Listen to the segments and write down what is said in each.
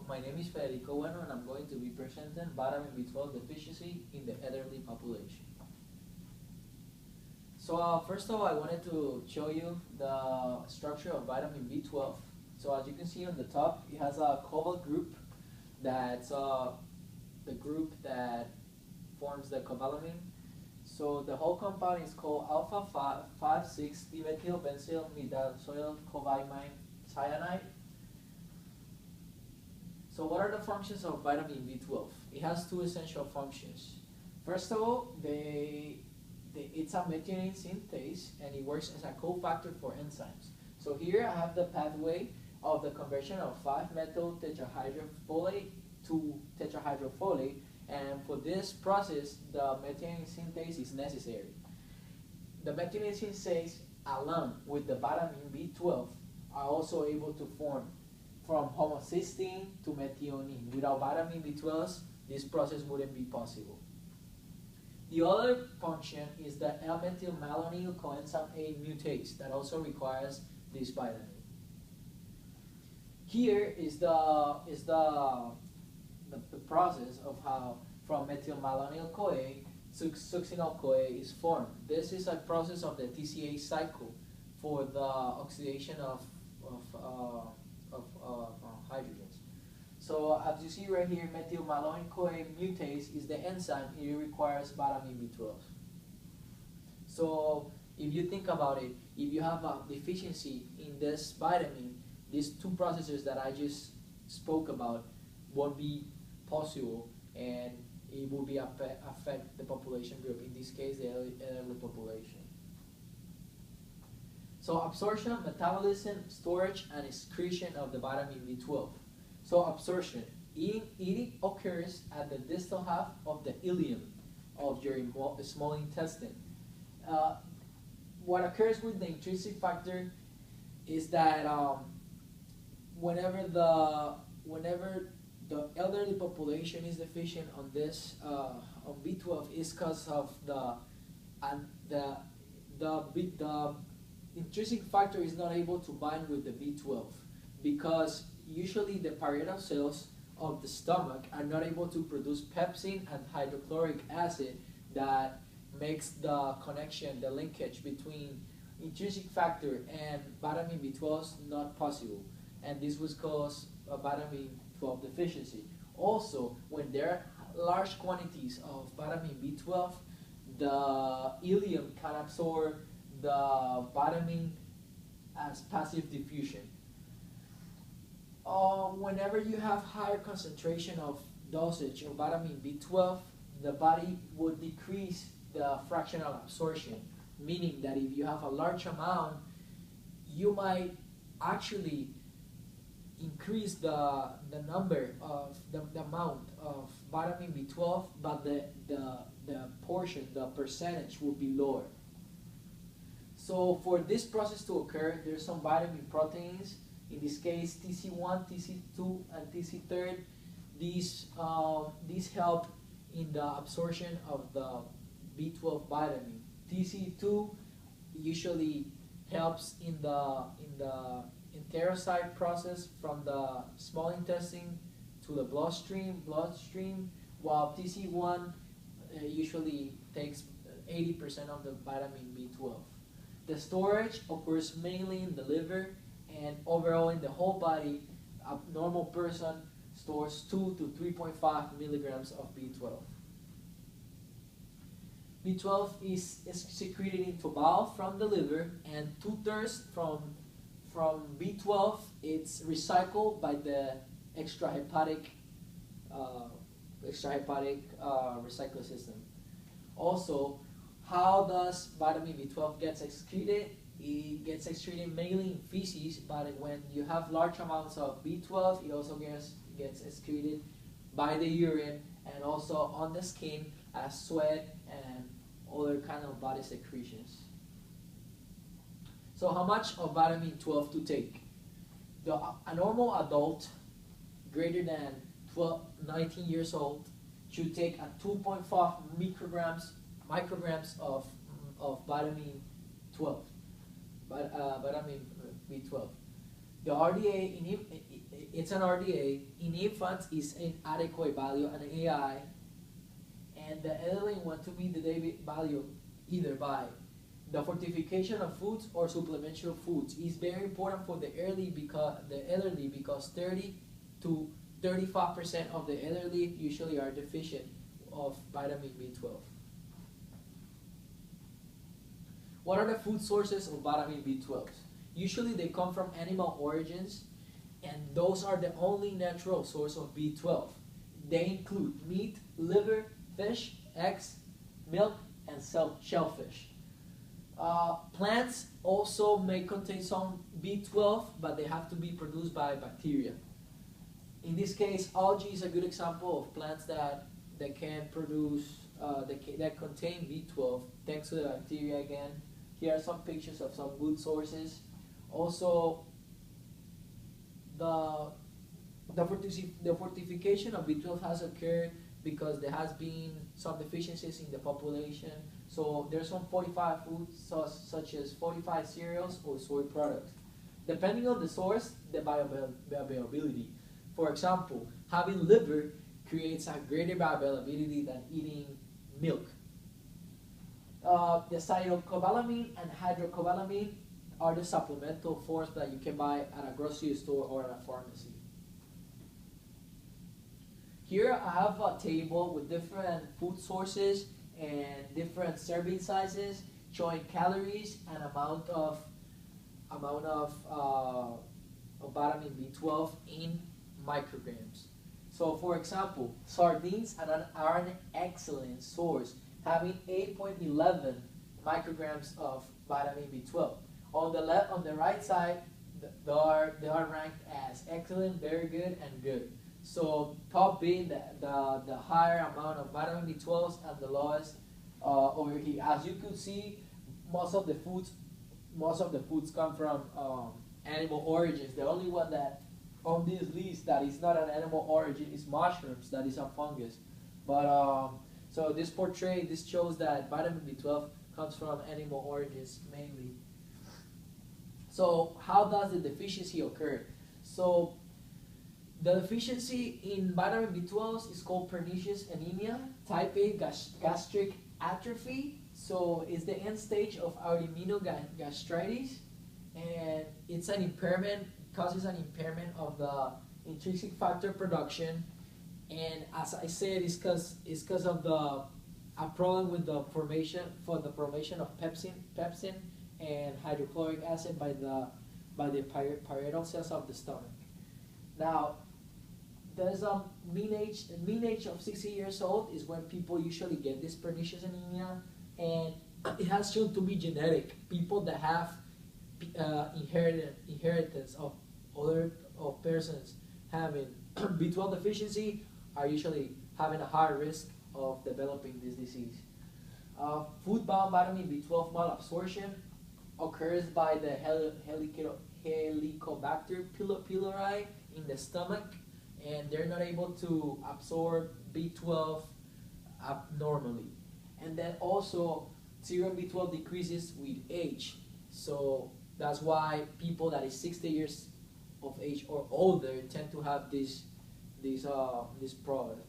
my name is Federico Bueno and I'm going to be presenting vitamin B12 deficiency in the elderly population. So first of all, I wanted to show you the structure of vitamin B12. So as you can see on the top, it has a cobalt group that's the group that forms the cobalamin. So the whole compound is called alpha 5,6-dimethylbenzyl midazoyl cobamine cyanide. So what are the functions of vitamin B12? It has two essential functions. First of all, it's a methionine synthase and it works as a cofactor for enzymes. So here I have the pathway of the conversion of 5-methyl tetrahydrofolate to tetrahydrofolate, and for this process the methionine synthase is necessary. The methionine synthase along with the vitamin B12 are also able to form from homocysteine to methionine. Without vitamin B12, this process wouldn't be possible. The other function is the L-methylmalonyl coenzyme A mutase that also requires this vitamin. Here is the process of how from methylmalonyl CoA succinyl CoA is formed. This is a process of the TCA cycle for the oxidation of hydrogens. So as you see right here, methylmalonyl CoA mutase is the enzyme. It requires vitamin B12. So if you think about it, if you have a deficiency in this vitamin, these two processes that I just spoke about won't be possible, and it will be affect the population group, in this case the elderly population. So absorption, metabolism, storage, and excretion of the vitamin B12. So absorption, it occurs at the distal half of the ileum of your small intestine. What occurs with the intrinsic factor is that whenever the elderly population is deficient on this on B12, is because of the intrinsic factor is not able to bind with the B12, because usually the parietal cells of the stomach are not able to produce pepsin and hydrochloric acid that makes the connection, the linkage between intrinsic factor and vitamin B12 not possible, and this was cause a vitamin B12 deficiency. Also, when there are large quantities of vitamin B12, the ileum can absorb the vitamin as passive diffusion. Whenever you have higher concentration of dosage of vitamin B12, the body would decrease the fractional absorption, meaning that if you have a large amount, you might actually increase the number of the amount of vitamin B12, but the portion, the percentage will be lower. So for this process to occur, there's some vitamin proteins, in this case TC1, TC2, and TC3. These help in the absorption of the B12 vitamin. TC2 usually helps in the enterocyte process from the small intestine to the bloodstream, while TC1 usually takes 80% of the vitamin B12. The storage occurs mainly in the liver, and overall in the whole body, a normal person stores 2 to 3.5 milligrams of B12. B12 is secreted into bile from the liver, and 2/3 from B12 it's recycled by the extrahepatic recycle system. Also, how does vitamin B12 gets excreted? It gets excreted mainly in feces, but when you have large amounts of B12, it also gets excreted by the urine and also on the skin as sweat and other kind of body secretions. So how much of vitamin B12 to take? A normal adult greater than 19 years old should take a 2.5 micrograms of vitamin vitamin B12. The RDA it's an RDA. In infants, it's an adequate value, an AI. And the elderly want to meet the daily value either by the fortification of foods or supplementary foods. Is very important for the elderly because 30 to 35% of the elderly usually are deficient of vitamin B12. What are the food sources of vitamin B12? Usually they come from animal origins, and those are the only natural source of B12. They include meat, liver, fish, eggs, milk, and shellfish. Plants also may contain some B12, but they have to be produced by bacteria. In this case, algae is a good example of plants that can produce, that contain B12 thanks to the bacteria again. Here are some pictures of some good sources. Also, the fortification of B12 has occurred because there has been some deficiencies in the population. So there's some fortified foods such as fortified cereals or soy products. Depending on the source, the bioavailability. For example, having liver creates a greater bioavailability than eating milk. The cyanocobalamin and hydrocobalamine are the supplemental forms that you can buy at a grocery store or at a pharmacy. Here I have a table with different food sources and different serving sizes showing calories and amount of vitamin B12 in micrograms. So for example, sardines are an excellent source, having 8.11 micrograms of vitamin B12. On the right side, they are ranked as excellent, very good, and good. So top being the higher amount of vitamin B12 and the lowest over here. As you could see, most of the foods come from animal origins. The only one that on this list that is not an animal origin is mushrooms, that is a fungus. But so this shows that vitamin B12 comes from animal origins mainly. So how does the deficiency occur? So the deficiency in vitamin B12 is called pernicious anemia, type A gastric atrophy. So it's the end stage of autoimmunogastritis, and it's an impairment, causes an impairment of the intrinsic factor production. And as I said, it's because of a problem with the formation of pepsin and hydrochloric acid by the parietal cells of the stomach. Now, there's a mean age of 60 years old is when people usually get this pernicious anemia, and it has shown to be genetic. People that have inheritance of persons having B12 deficiency are usually having a higher risk of developing this disease. Food-bound vitamin B12 malabsorption occurs by the Helicobacter pylori in the stomach, and they're not able to absorb B12 abnormally. And then also serum B12 decreases with age. So that's why people that is 60 years of age or older tend to have this problem.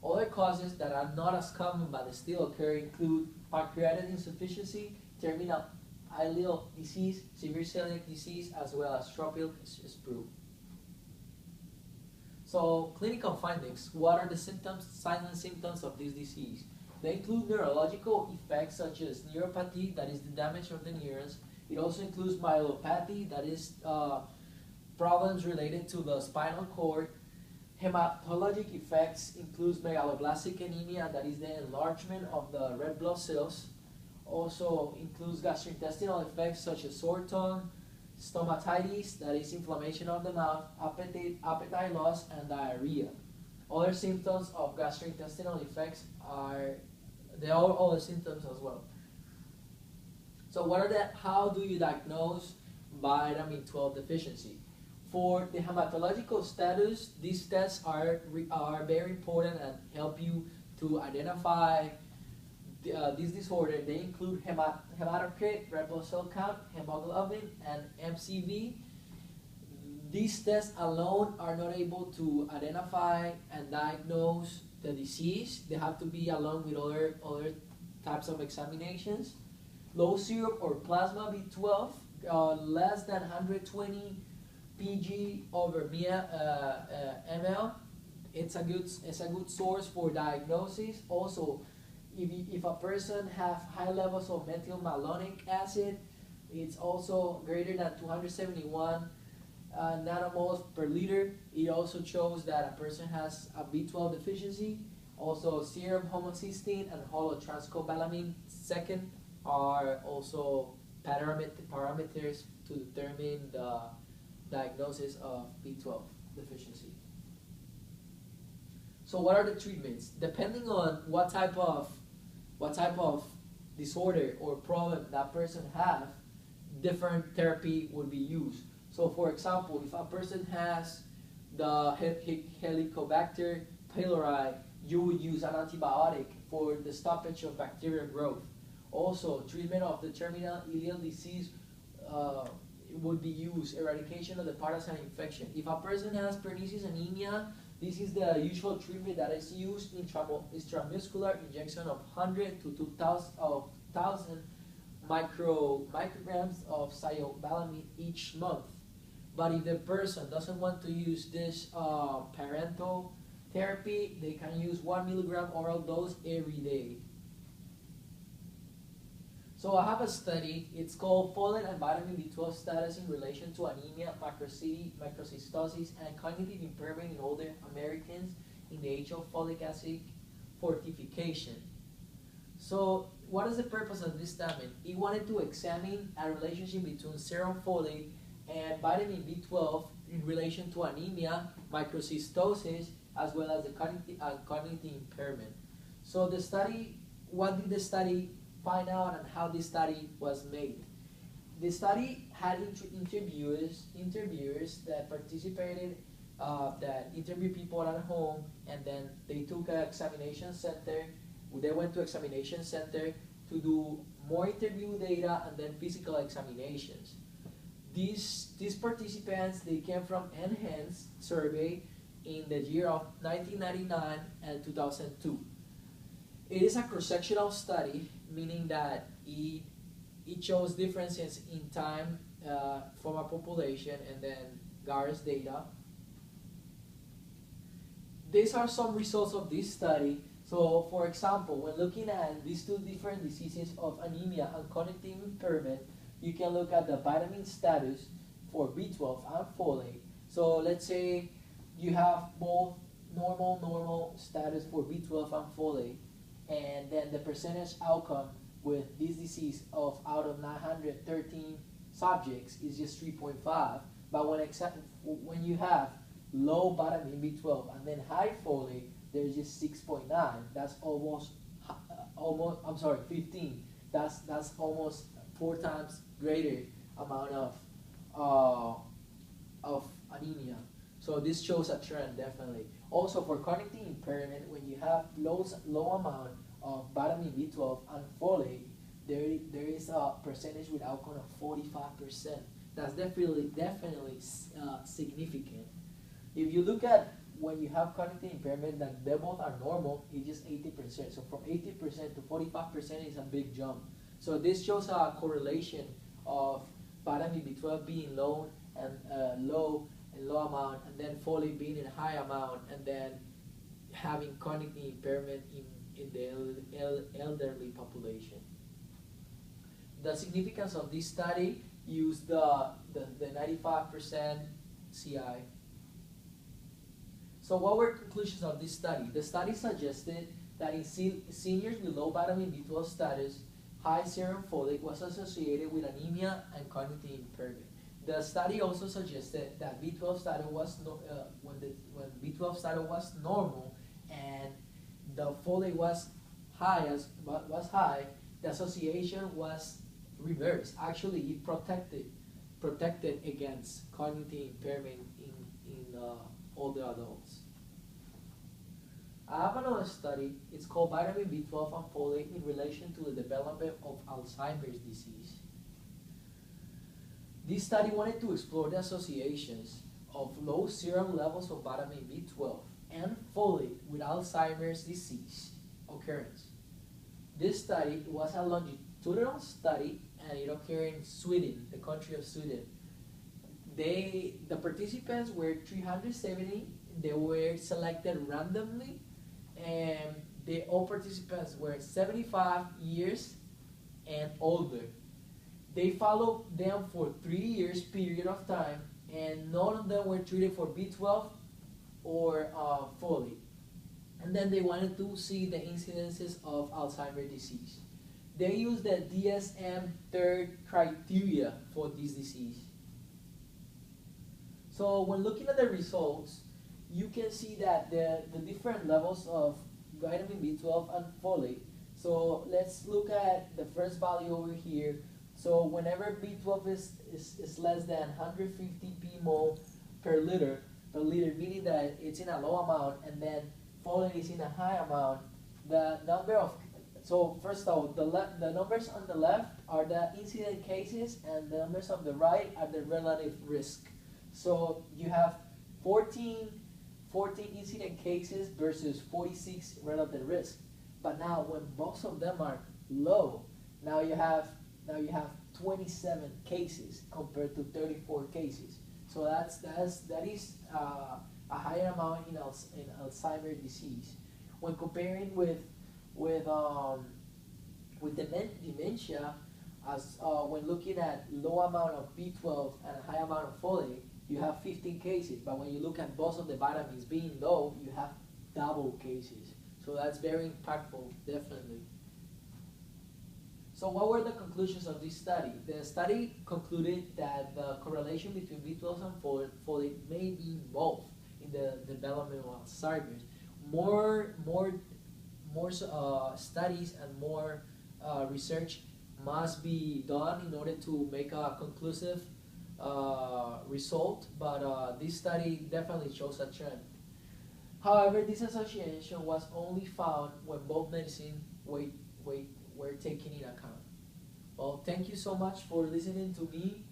Other causes that are not as common but they still occur include pancreatic insufficiency, terminal ileal disease, severe celiac disease, as well as tropical sprue. So clinical findings. What are the symptoms, signs and symptoms of this disease? They include neurological effects such as neuropathy, that is the damage of the neurons. It also includes myelopathy, that is problems related to the spinal cord. Hematologic effects includes megaloblastic anemia, that is the enlargement of the red blood cells. Also includes gastrointestinal effects such as sore tongue, stomatitis, that is inflammation of the mouth, appetite loss, and diarrhea. Other symptoms of gastrointestinal effects are other symptoms as well. So how do you diagnose vitamin 12 deficiency? For the hematological status, these tests are very important and help you to identify this disorder. They include hematocrit, red blood cell count, hemoglobin, and MCV. These tests alone are not able to identify and diagnose the disease. They have to be along with other types of examinations. Low serum or plasma B12, less than 120 pg over ml. It's a good source for diagnosis. Also, if a person have high levels of methylmalonic acid, it's also greater than 271 nanomoles per liter. It also shows that a person has a B12 deficiency. Also, serum homocysteine and holotranscobalamin second are also parameters to determine the diagnosis of B12 deficiency. So what are the treatments? Depending on what type of disorder or problem that person have, different therapy would be used. So for example, if a person has the Helicobacter pylori, you would use an antibiotic for the stoppage of bacterial growth. Also, treatment of the terminal ileal disease would be used, eradication of the parasite infection. If a person has pernicious anemia, this is the usual treatment that is used in intramuscular injection of 100 to 2,000 micrograms of cyaobalamine each month. But if the person doesn't want to use this parental therapy, they can use 1 milligram oral dose every day. So I have a study, it's called Folate and Vitamin B12 Status in Relation to Anemia, Macrocystosis, and Cognitive Impairment in Older Americans in the Age of Folic Acid Fortification. So what is the purpose of this study? It wanted to examine a relationship between serum folate and vitamin B12 in relation to anemia, macrocystosis, as well as the cognitive impairment. So the study, what did the study find out and how this study was made? The study had interviewers that participated, that interviewed people at home, and then they took an examination center. They went to examination center to do more interview data and then physical examinations. These participants, they came from NHANES survey in the year of 1999 and 2002. It is a cross-sectional study, meaning that it shows differences in time from a population and then GARS data. These are some results of this study. So, for example, when looking at these two different diseases of anemia and cognitive impairment, you can look at the vitamin status for B12 and folate. So let's say you have both normal status for B12 and folate, and then the percentage outcome with this disease of out of 913 subjects is just 3.5. But when you have low vitamin B12 and then high folate, there's just 6.9. That's almost 15. That's almost 4 times greater amount of anemia. So this shows a trend, definitely. Also for cognitive impairment, when you have low amount of vitamin B12 and folate, there is a percentage with outcome of 45%. That's definitely significant. If you look at when you have cognitive impairment, that they both are normal, it's just 80%. So from 80% to 45% is a big jump. So this shows a correlation of vitamin B12 being low and low amount, and then folate being in high amount, and then having cognitive impairment in the elderly population. The significance of this study used the 95% CI. So what were conclusions of this study? The study suggested that in seniors with low vitamin B12 status, high serum folate was associated with anemia and cognitive impairment. The study also suggested that B12 status was when B12 status was normal and the folate was high, the association was reversed. Actually, it protected against cognitive impairment in older adults. I have another study. It's called Vitamin B12 and Folate in Relation to the Development of Alzheimer's Disease. This study wanted to explore the associations of low serum levels of vitamin B12 and folate with Alzheimer's disease occurrence. This study was a longitudinal study and it occurred in Sweden, the country of Sweden. The participants were 370. They were selected randomly, and all participants were 75 years and older. They followed them for 3 years period of time, and none of them were treated for B12 or folate. And then they wanted to see the incidences of Alzheimer's disease. They used the DSM-3 criteria for this disease. So when looking at the results, you can see that the different levels of vitamin B12 and folate. So let's look at the first value over here. So whenever B12 is less than 150 pmol per liter, meaning that it's in a low amount, and then folate is in a high amount, the number of, so first of all, the numbers on the left are the incident cases, and the numbers on the right are the relative risk. So you have 14 incident cases versus 46 relative risk. But now when both of them are low, now you have 27 cases compared to 34 cases. So that is a higher amount in Alzheimer's disease. When comparing with dementia, as when looking at low amount of B12 and a high amount of folate, you have 15 cases. But when you look at both of the vitamins being low, you have double cases. So that's very impactful, definitely. So what were the conclusions of this study? The study concluded that the correlation between B12 and folate may be involved in the development of Alzheimer's. More studies and more research must be done in order to make a conclusive result, but this study definitely shows a trend. However, this association was only found when both medicines were taken into account. Well, thank you so much for listening to me.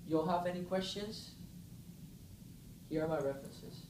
You'll have any questions? Here are my references.